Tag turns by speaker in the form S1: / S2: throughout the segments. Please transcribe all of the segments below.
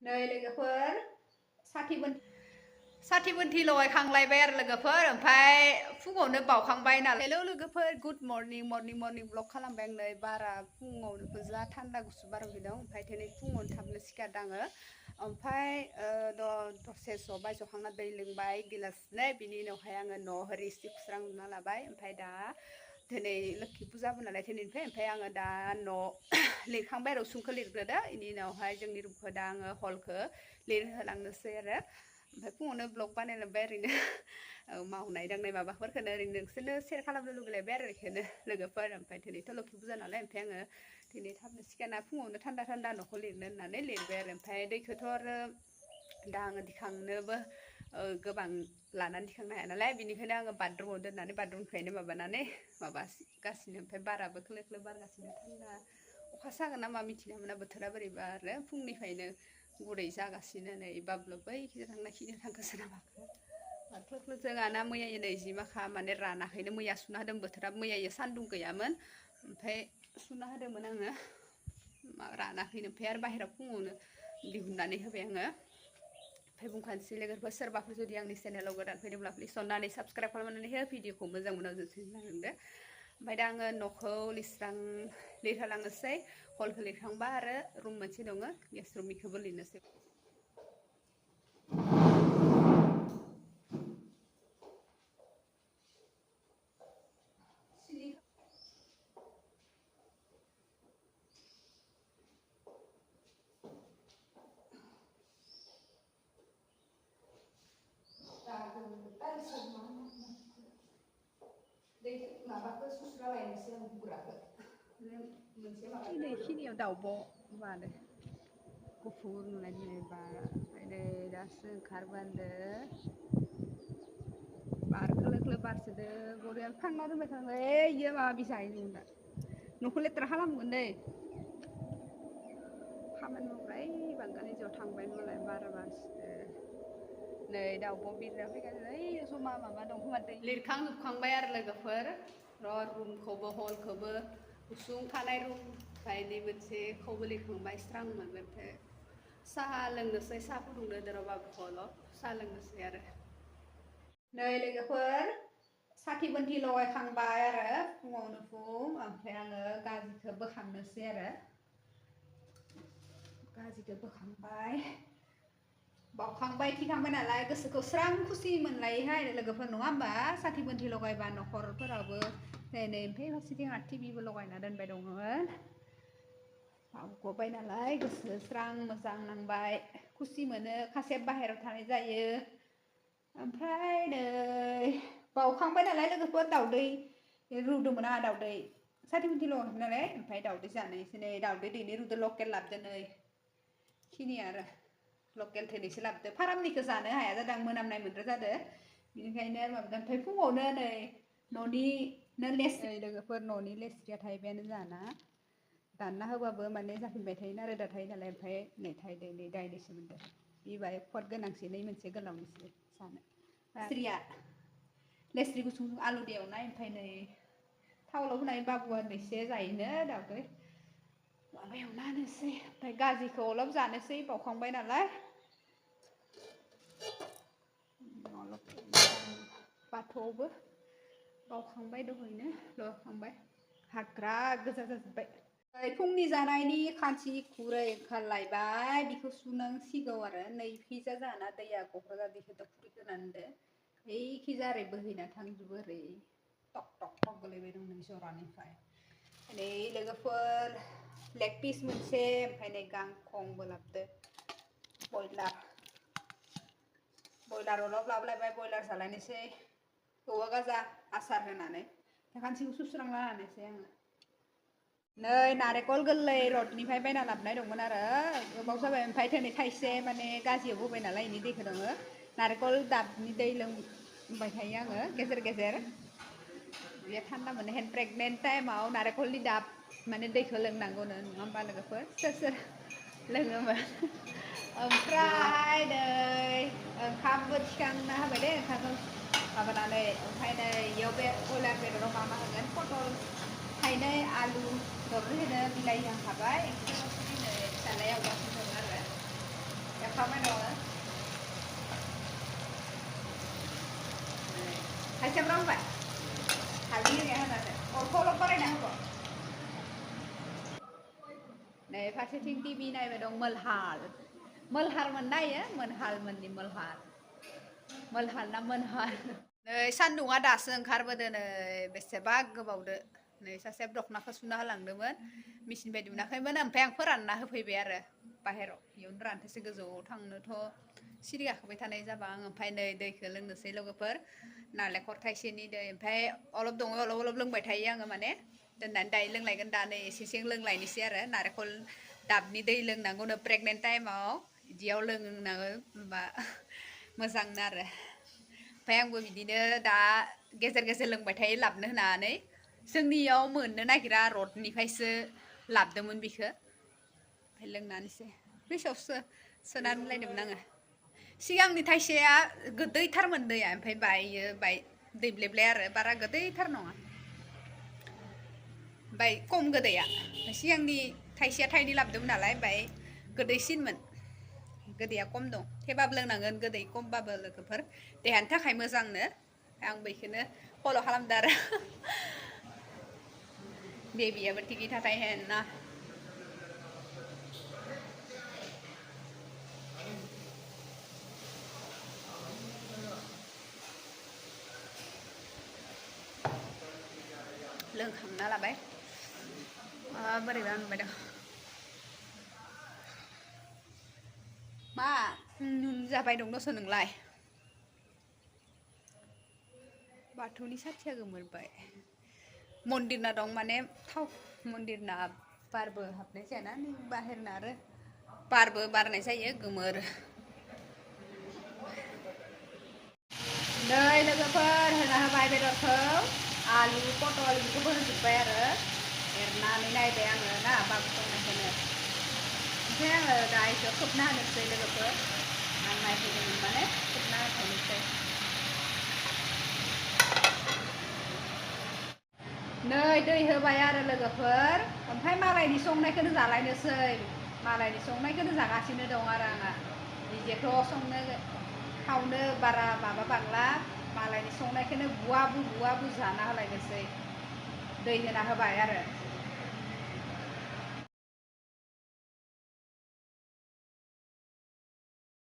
S1: नै लोगोफोर साथिबोन्थि लगायखांलायबाय आरो लोगोफोर ओमफ्राय फुङावनो बावखांबाय नालाय हेलौ लोगोफोर गुड मर्निं ब्लग खालामबाय आं नै बारा फुङावनो जा थान्दा गुसु बार फैदों ओमफ्राय दिनै फुङावनो थाबनो सिखारदों आङो ओमफ्राय दसे जबाय जखांना दै लोंबाय गिलासनै बिनि उनावहाय आङो न' हरि सिबस्रांना लाबाय ओमफ्राय दा दिनै लोखि फुजाबो नालाय दिनैनिफ्राय ओमफ्राय आङो दा न' लिरखांबाय आरो उसुंखौ लिरग्रोदो बेनि उनावहाय जोंनि रुमखौ दा आङो हलखौ लिरहोलांनोसै आरो ओमफ्राय फुङावनो ब्लग बानायलांबाय ओरैनो मावनाय दांनाय माबाफोरखौनो ओरैनो नोंसोरनो सेयार खालामनो लुगैलायबाय आरो बेखौनो लोगोफोर ओमफ्राय दिनैथ' लोखि फुजा नालाय ओमफ्राय आङो दिनै थाबनो सिखारना फुङावनो थान्दा न'खौ लिरनो होननानै लिरबाय आरो ओमफ्राय दैखौथ' आरो दा आङो दिखांनोबो गोबां लानानै दिखांनो हाया नालाय बेनिखायनो आङो बाथरुमाव दोननानै बाथरुमनिफ्रायनो माबागासिनो ओमफ्राय बाराबो खोलो खोलो बारगासिनो थान्दा अखासो हागोन ना मा मिथिना मोना बोथोरा बोरैबा आरो फुंनिफ्रायनो गुरै जागासिनो नै बाब्लो बैखिजा थांनायखिनि थांखोसो ना माखो खोलो खोलो जोंहाना मैया नै जिमाखा माने रानाखैनो मैया सुना होदों बोथोरा मैया सान्दुं गैयामोन ओमफ्राय सुना होदोंमोन आङो रानाखैनो ओमफ्राय आरो बाहेरायाव फुङावनो दिहुननानै होबाय आङो ओमफ्राय बुंखानोसै लोगोफोर सोरबाफोर जुदि आंनि चेनेलाव गोदान फैदोंब्ला प्लिज अननानै साबस्क्राइब खालामनानै हो भिडिअखौ मोजां मोनो जोंसो होनदो ओमफ्राय दा आङो न'खौ लिरहोलांनोसै हलखौ लिरखांबा आरो रुम मोनसे दङ गेस रुम बेखौबो लिरनोसै माबाखौ सुस्रालायनोसै आं बुग्राखौ मोनसे माबा खिनियाव दाउब' बानो गुफुर नुनाय दिनै बारा ओमफ्राय नै दासो ओंखारबोदो बार खोलो खोलो बारसोदो बरिया थांना दोनबाय थांबाय इयो माबा बिसाहैदोंमोन दा न'खौ लेथ्रा खालामगोन दै खामानि मावग्रा ओइ बांगालिजोआव थांबाय मालाय बारा बारसोदो नै दाउब' बिरना फैगासिनो ओइ जमा माबा दं खोमा दै लिरखांजोबखांबाय आरो लोगोफोर रुमखौबो हलखौबो उसुं थानाय रुम ओमफ्राय नै मोनसेखौबो लिरखांबाय स्रां मोनबाय ओमफ्राय साहा लोंनोसै साहा फुदुंनो दोरावबाबो हलाव साहा लोंनोसै आरो नै लोगोफोर साथिबोन्थि लगायखांबाय आरो फुङावनो ओमफ्राय आङो गाजिखौ बोखांनोसै आरो गाजिखौ बोखांबाय बावखांबाय थिखांबाय नालाय गोसोखौ स्रां खुसि मोनलायोहाय लोगोफोर नङा होमबा साथिबोन्थि लगायबा न'खरफोरावबो नै ओमफ्राय फारसेथिं आरो टिभिबो लगायना दोनबाय दङमोन बावग'बाय नालाय गोसो स्रां मोजां नांबाय खुसि मोनो खासेब बाहेरायाव थानाय जायो ओमफ्राय नै बावखांबाय नालाय लोगोफोर दाउदै रुदोंमोन आंहा दाउदै साथिबोन्थि लगायखांबाय नालाय ओमफ्राय दाउदै जानोसै नै दाउदै दैनै रुदो लकेल लाबोदो नै खिनि आरो लकेल थैनैसो लाबोदो फारामनिखौ जानो हाया जादों मोनामनाय मोनद्रा जादों बेनिखायनो माबादों ओमफ्राय फुङावनो नै न'निनो लेस्रि लोगोफोर न'नि लेस्रिया थाइबायानो जाना दानना होबाबो माने जाफिनबाय थायोना रोदा थायो नालाय ओमफ्राय नै थाइदो नै दायनैसो मोनदों बेबाय खद गोनांसै नै मोनसे गोलावनिसै जानो लेस्रि गुसुं आलु एवनाय ओमफ्राय नै थावलाव होनाय बाबुआ एसे जायोनो दाउदै माबा एवना होनोसै ओमफ्राय गाजिखौ अलप जानोसै बावखांबाय नालाय बाथौआवबो बावखांबाय दहैनो लगायखांबाय हाग्रा गोजा जाजोब्बाय फुंनि जानायनि खानसि खुरै ओंखारलायबाय बेखौ सुनांसिगौ आरो नैखिजा जाना दैया क'क्राझार दैखौ खुरै होनानै ओइखिजा ओरै बोहैना थांजोबो ओरै टक टक टक गोलैबाय दं नै जरानिफ्राय नै लोगोफोर लेग पिस मोनसे ओमफ्राय नै गांखंबो लाबोदो बयलार अलप लाबोलायबाय बयलार जालायनोसै औवा गाजा आसार होनानै खानसिखौ सुस्रांना लानोसै आङो नै नारेंखल गोरलै रडनिफ्राय बायना लाबोनाय दंमोन आरो गोबाव जाबाय ओमफ्राय दिनै थाइसे माने गाजियाव होबाय नालाय बेनि दैखौ दङो नारेंखल दाबनि दै लोंबाय थायो आङो गेजेर गेजेर बे थान्दा मोनो हेन प्रेगनेन्ट टाइमाव नारेंखलनि दाब माने दैखौ लोंनांगौनो नङा होमबा लोगोफोर सोर लोङोमोन ओमफ्राय नै ओंखामबो थिखांना होबाय दे ओंखामखौ माबानानै ओमफ्राय नै इयाव बे बयलार बेदराव मा होगोन पटल थाइनै आलु दरनै होनो बिलाइ हाबाय नै फिसालाया अगासिनो दं आरो không ai nói hay xem rong vậy hả đi nghe hả nè ôi cô lông có đây nè không này phát trên TV này về đồng Melhal mình đây á Melhal mình đi Melhal là Melhal này सान्दुङा दासो ओंखारबोदो नै बेसेबा गोबावदो नै सासे दख'नाखौ सुना होलांदोंमोन मेचिन बायदि मोनाखैमोन ओमफ्राय आं फोरानना होफैबाय आरो बाहेराव इयावनो रानथोसै गोजौआव थांनोथ' सिरि गाखोबाय थानाय जाबा आं ओमफ्राय नै दैखौ लोंनोसै लोगोफोर नालेंखर थाइसेनि दै ओमफ्राय अलप दङ अलप लोंबाय थायो आङो माने दोननानै दायो लोंलायगोन दा नै एसे लोंलायनोसै आरो नारेंखल दाबनि दै लोंनांगौनो प्रेगनेन्ट टाइमाव बिदियाव लोंनांगौ होनबा मोजांनो आरो ओमफ्राय आंबो बिदिनो दा गेजेर लोंबाय थायो लाबनो होनानै जोंनियाव मोननो नागिरा रडनिफ्रायसो लाबदोंमोन बिखौ ओमफ्राय लोंनानैसो फ्रिजआवसो सोनानै लायदोंमोन आङो सिगांनि थाइसेया गोदैथारमोन दैया ओमफ्राय बाय दैब्लेब्ले आरो बारा गोदैथार नङा ओमफ्राय खम गोदैया सिगांनि थाइसेया थाइनै लाबोदोंमोन नालाय ओमफ्राय गोदैसिनमोन गोदैया खम दं थेबाबो लोंनांगोन गोदै खमबाबो लोगोफोर देहानि थाखाय मोजांनो आं बेखौनो फल' खालामदों आरो बेबियाबो थिखि थाथाय हेना लोंखांना लाबाय बोरैबा मोनबाय दं मा जाबाय दं दस' नोंलाय बाथौनि साथिया गोमोरबाय मन्दिरना दं माने थाव मन्दिरना बारबो हाबनाय जायाना बाहेरना आरो बारबो बारनाय जायो गोमोर नै लोगोफोर होना होबाय बेदरखौ आलु पटल बेखौबो होजोब्बाय आरो एरनानै नायबाय आङो ना बाबु संनायखौनो ओमफ्राय आङो दा इखौ खोबना होनोसै लोगोफोर आं नायफैदोंमोन माने खोबना होनोसै नै दै होबाय आरो लोगोफोर ओमफ्राय मालायनि संनायखौनो जालायनोसै मालायनि संनायखौनो जागासिनो दं आरो आंहा निजेथ' संनो खावनो बारा माबा बांला मालायनि संनायखौनो बुवाबु जाना होलायनोसै दै होना होबाय आरो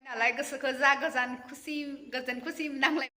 S1: नालाय गोसोखौ जा गोजोन खुसि नांलाय